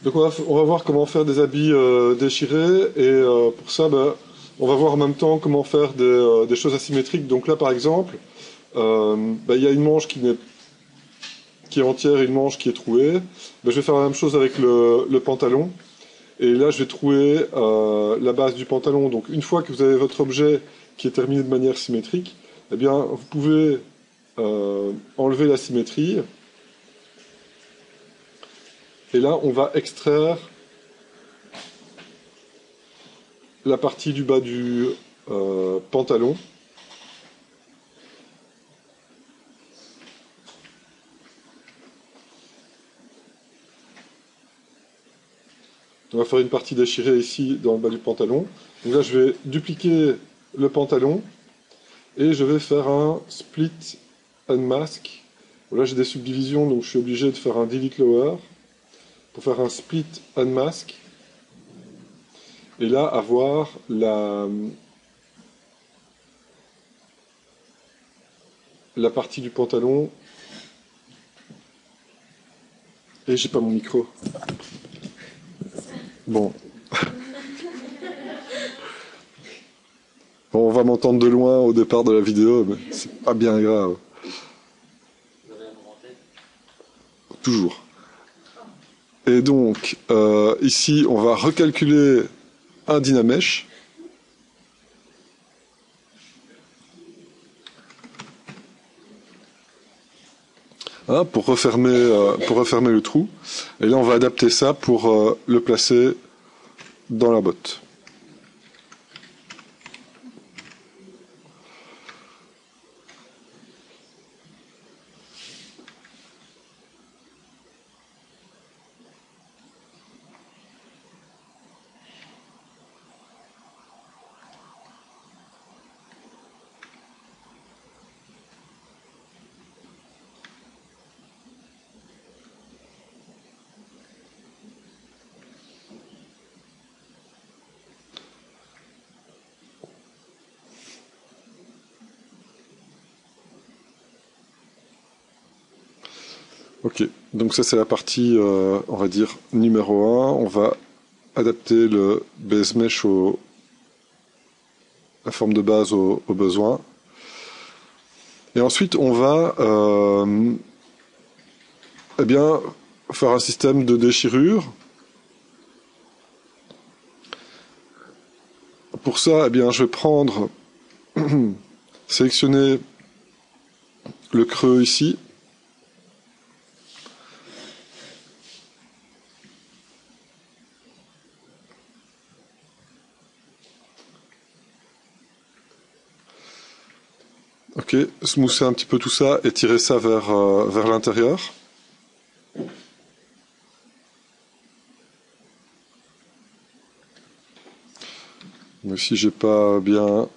Donc on va voir comment faire des habits déchirés et pour ça on va voir en même temps comment faire des choses asymétriques. Donc là par exemple, il y a une manche qui est entière et une manche qui est trouée. Je vais faire la même chose avec le pantalon. Et là je vais trouer la base du pantalon. Donc une fois que vous avez votre objet qui est terminé de manière symétrique, eh bien vous pouvez enlever la symétrie. Et là, on va extraire la partie du bas du pantalon. On va faire une partie déchirée ici dans le bas du pantalon. Donc là, je vais dupliquer le pantalon et je vais faire un split unmask. Là, j'ai des subdivisions, donc je suis obligé de faire un delete lower pour faire un split unmask. Et là, avoir la partie du pantalon. Et j'ai pas mon micro. Bon. Bon, on va m'entendre de loin au départ de la vidéo, mais c'est pas bien grave. Vous avez un moment en tête? Toujours. Et donc, ici, on va recalculer un Dynamesh. Hein, pour refermer le trou. Et là, on va adapter ça pour le placer dans la botte. Ok, donc ça c'est la partie, on va dire, numéro 1. On va adapter le base mesh la forme de base aux besoins. Et ensuite on va faire un système de déchirure. Pour ça, je vais prendre, sélectionner le creux ici. Ok, smoother un petit peu tout ça et tirer ça vers l'intérieur. Mais si j'ai pas bien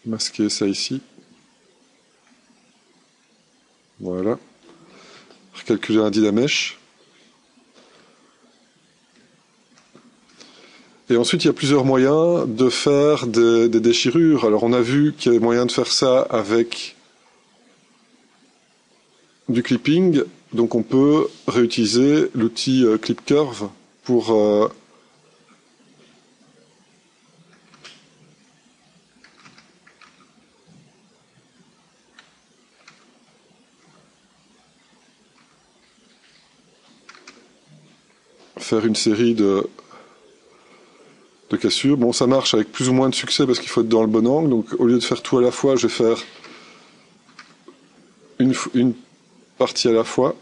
masqué ça ici. Voilà. Recalculer un Dynamesh. Et ensuite, il y a plusieurs moyens de faire des déchirures. Alors, on a vu qu'il y avait moyen de faire ça avec du clipping. Donc, on peut réutiliser l'outil Clip Curve pour faire une série de cassures. Bon, ça marche avec plus ou moins de succès parce qu'il faut être dans le bon angle. Donc, au lieu de faire tout à la fois, je vais faire une partie à la fois.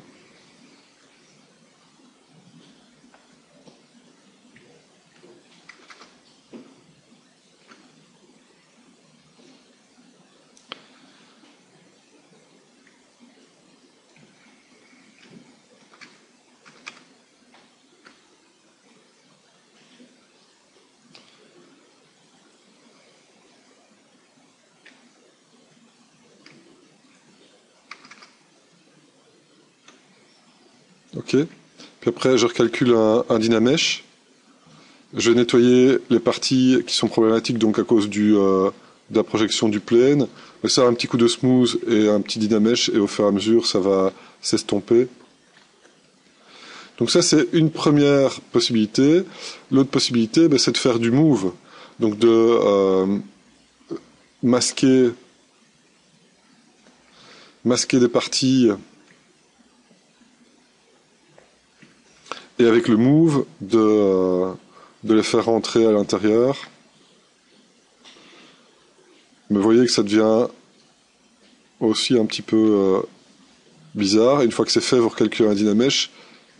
Ok. Puis après, je recalcule un Dynamesh. Je vais nettoyer les parties qui sont problématiques donc à cause de la projection du plane. Ça, un petit coup de smooth et un petit Dynamesh et au fur et à mesure, ça va s'estomper. Donc ça, c'est une première possibilité. L'autre possibilité, c'est de faire du move. Donc de masquer des parties et avec le move de les faire rentrer à l'intérieur. Mais vous voyez que ça devient aussi un petit peu bizarre. Une fois que c'est fait, vous recalculez un Dynamesh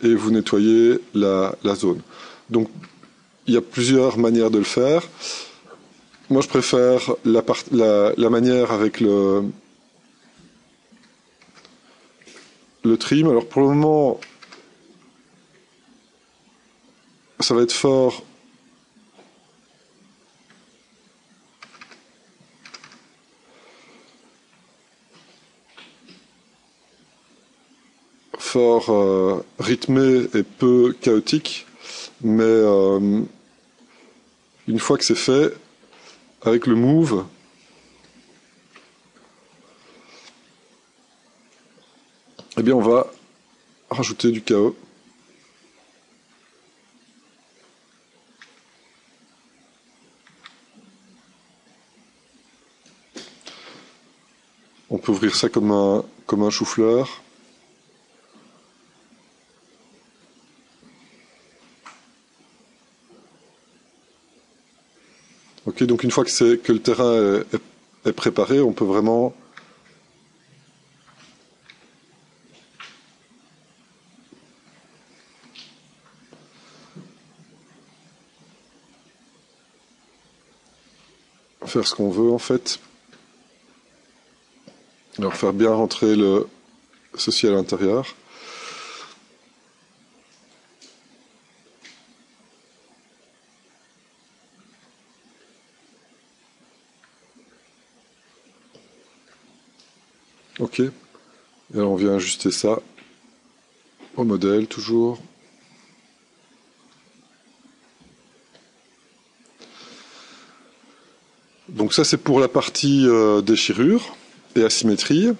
et vous nettoyez la zone. Donc il y a plusieurs manières de le faire. Moi je préfère la manière avec le trim. Alors pour le moment, ça va être fort rythmé et peu chaotique, mais une fois que c'est fait, avec le move, eh bien on va rajouter du chaos. On peut ouvrir ça comme un chou-fleur. Ok, donc une fois que le terrain est préparé, on peut vraiment faire ce qu'on veut en fait. Alors faire bien rentrer ceci à l'intérieur. Ok, et alors on vient ajuster ça au modèle toujours. Donc ça c'est pour la partie déchirure et asymétrie.